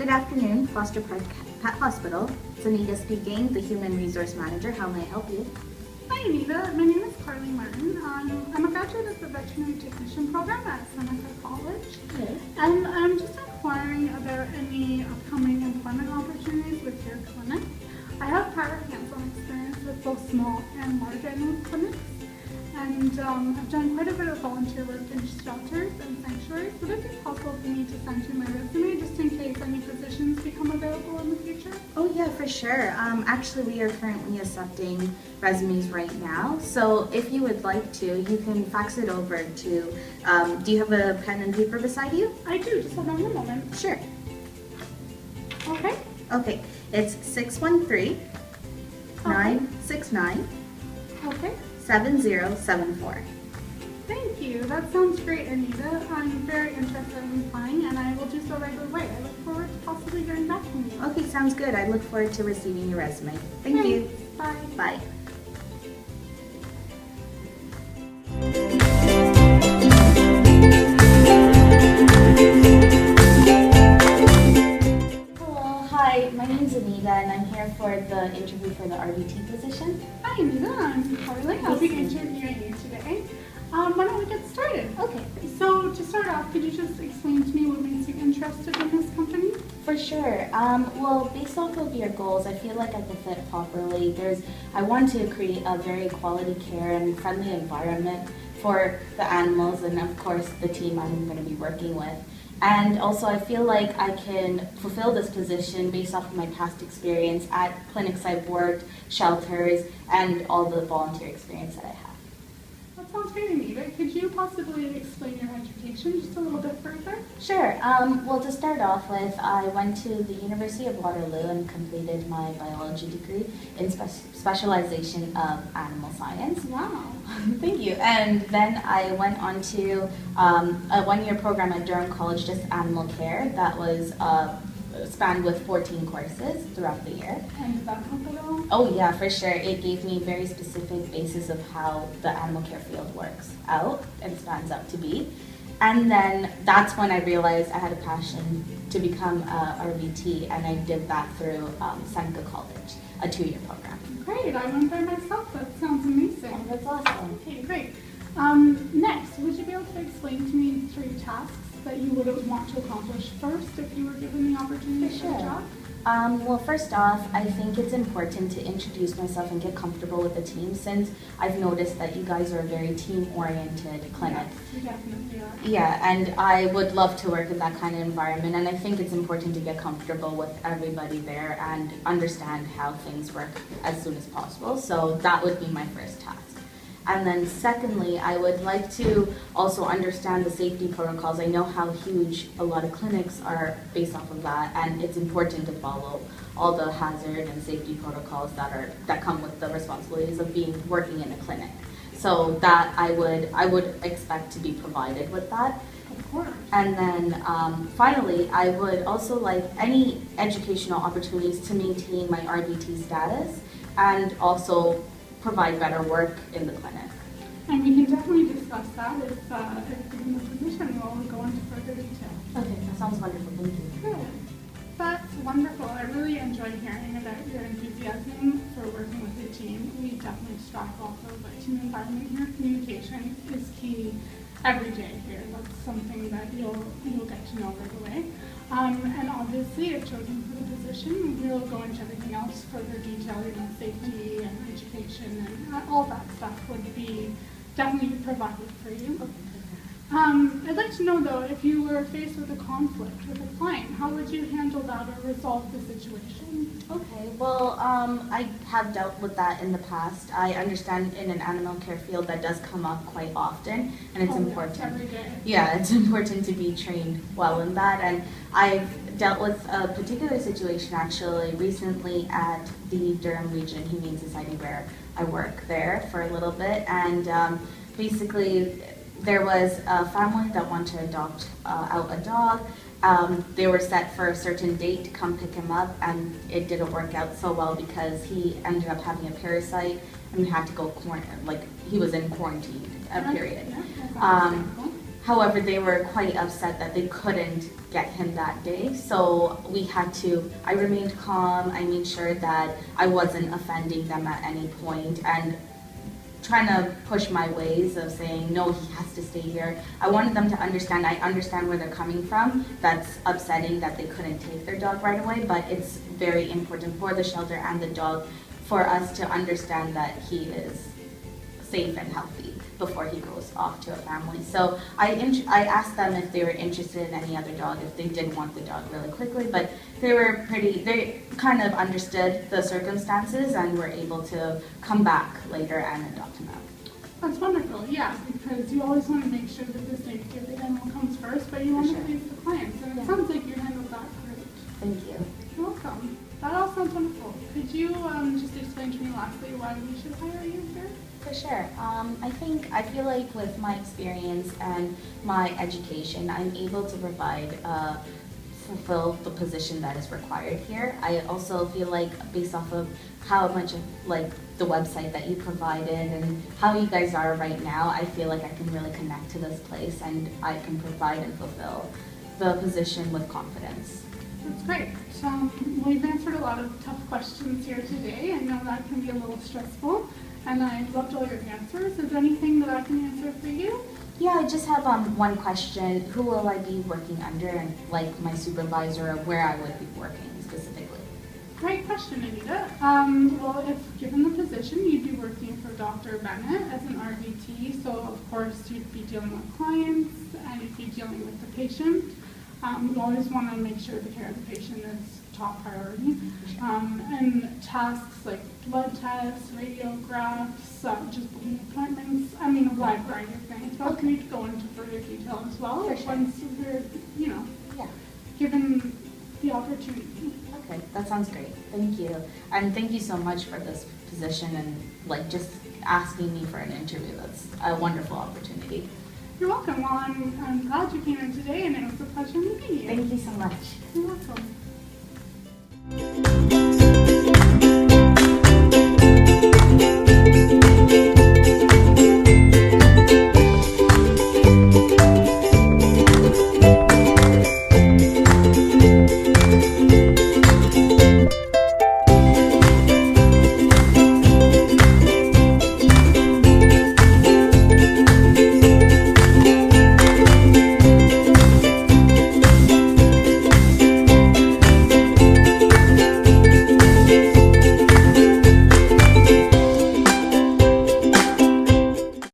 Good afternoon, Foster Park Pet Hospital. It's Anita speaking, the Human Resource Manager. How may I help you? Hi Anita, my name is Carly Martin. I'm a graduate of the Veterinary Technician Program at Seneca College. Okay. And I'm just inquiring about any upcoming employment opportunities with your clinic. I have prior hands-on experience with both small and large animal clinics. And I've done quite a bit of volunteer work in shelters and sanctuaries. Would it be possible for me to send you my resume just in case any positions become available in the future? Oh yeah, for sure. Actually, we are currently accepting resumes right now. So if you would like to, you can fax it over to, do you have a pen and paper beside you? I do, just hold on a moment. Sure. Okay. Okay, it's 613-969-7074. Okay. Thank you. That sounds great, Anita. I'm very interested in applying, and I will do so right away. I look forward to possibly hearing back from you. Okay, sounds good. I look forward to receiving your resume. Thank you. Bye. Bye. Hello, hi. My name's Anita, and I'm here for the interview for the RVT position. Hi, Anita. I'm Carly. I'll be interviewing you today. Why don't we get started? Okay. So, to start off, could you just explain to me what makes you interested in this company? For sure. Well, based off of your goals, I feel like I can fit properly. I want to create a very quality care and friendly environment for the animals and, of course, the team I'm going to be working with. And also, I feel like I can fulfill this position based off of my past experience at clinics I've worked, shelters, and all the volunteer experience that I have. That sounds great, Anita. Could you possibly explain your education just a little bit further? Sure. Well, to start off with, I went to the University of Waterloo and completed my biology degree in specialization of animal science. Wow. Thank you. And then I went on to a one-year program at Durham College, just animal care, that was spanned with 14 courses throughout the year. And did that help at all? Oh yeah, for sure. It gave me very specific basis of how the animal care field works out and stands out to be. And then that's when I realized I had a passion to become a RVT, and I did that through Seneca College, a 2-year program. Great. I went there myself. That sounds amazing. Oh, that's awesome. Okay, great. Next, would you be able to explain to me 3 tasks that you would want to accomplish first if you were given the opportunity for the job? Well, first off, I think it's important to introduce myself and get comfortable with the team, since I've noticed that you guys are a very team-oriented clinic. Yes, you definitely are. Yeah, and I would love to work in that kind of environment, and I think it's important to get comfortable with everybody there and understand how things work as soon as possible. So that would be my first task. And then secondly, I would like to also understand the safety protocols. I know how huge a lot of clinics are based off of that, and it's important to follow all the hazard and safety protocols that come with the responsibilities of working in a clinic. So that I would expect to be provided with that. Of course. And then finally, I would also like any educational opportunities to maintain my RVT status and also provide better work in the clinic. And we can definitely discuss that if given the position, we'll go into further detail. Okay, that sounds wonderful. Thank you. Good. That's wonderful. I really enjoy hearing about your enthusiasm for working with the team. We definitely strive off of a team environment here. Communication is key every day here. That's something that you'll get to know right away. And obviously, if chosen for the position, we'll go into everything else further detail, safety and education and all that stuff would be definitely provided for you. I'd like to know though, if you were faced with a conflict with a client, how would you handle that or resolve the situation? Okay, well, I have dealt with that in the past. I understand in an animal care field that does come up quite often, and it's important. Yes, every day. Yeah, it's important to be trained well in that, and I've dealt with a particular situation actually recently at the Durham Region Humane Society where I work there for a little bit, and basically there was a family that wanted to adopt out a dog. They were set for a certain date to come pick him up, and it didn't work out so well because he ended up having a parasite and we had to go he was in quarantine a period. However, they were quite upset that they couldn't get him that day. So I remained calm. I made sure that I wasn't offending them at any point and trying to push my ways of saying, no, he has to stay here. I wanted them to understand, I understand where they're coming from. That's upsetting that they couldn't take their dog right away, but it's very important for the shelter and the dog for us to understand that he is safe and healthy before he goes off to a family. So I asked them if they were interested in any other dog, if they did want the dog really quickly, but they kind of understood the circumstances and were able to come back later and adopt him out. That's wonderful, yeah, because you always want to make sure that the safety of the animal comes first, but you want to please the clients, and it sounds like you handled that great. Thank you. You're welcome. That all sounds wonderful. Could you just explain to me lastly why we should hire you here? For sure. I feel like with my experience and my education, I'm able to fulfill the position that is required here. I also feel like based off of how much of the website that you provided and how you guys are right now, I feel like I can really connect to this place and I can provide and fulfill the position with confidence. That's great. We've answered a lot of tough questions here today. I know that can be a little stressful, and I loved all your answers. Is there anything that I can answer for you? Yeah, I just have one question. Who will I be working under, and like my supervisor, or where I would be working specifically? Great question, Anita. Well, if given the position, you'd be working for Dr. Bennett as an RVT, so of course you'd be dealing with clients and you'd be dealing with the patient. We always want to make sure the care of the patient is top priority. And tasks like blood tests, radiographs, just booking appointments, a wide variety of things. But we need to go into further detail as well once we're, given the opportunity. Okay, that sounds great. Thank you. And thank you so much for this position and just asking me for an interview. That's a wonderful opportunity. You're welcome. Well, I'm glad you came in today, and it was a pleasure meeting you. Thank you so much. You're welcome.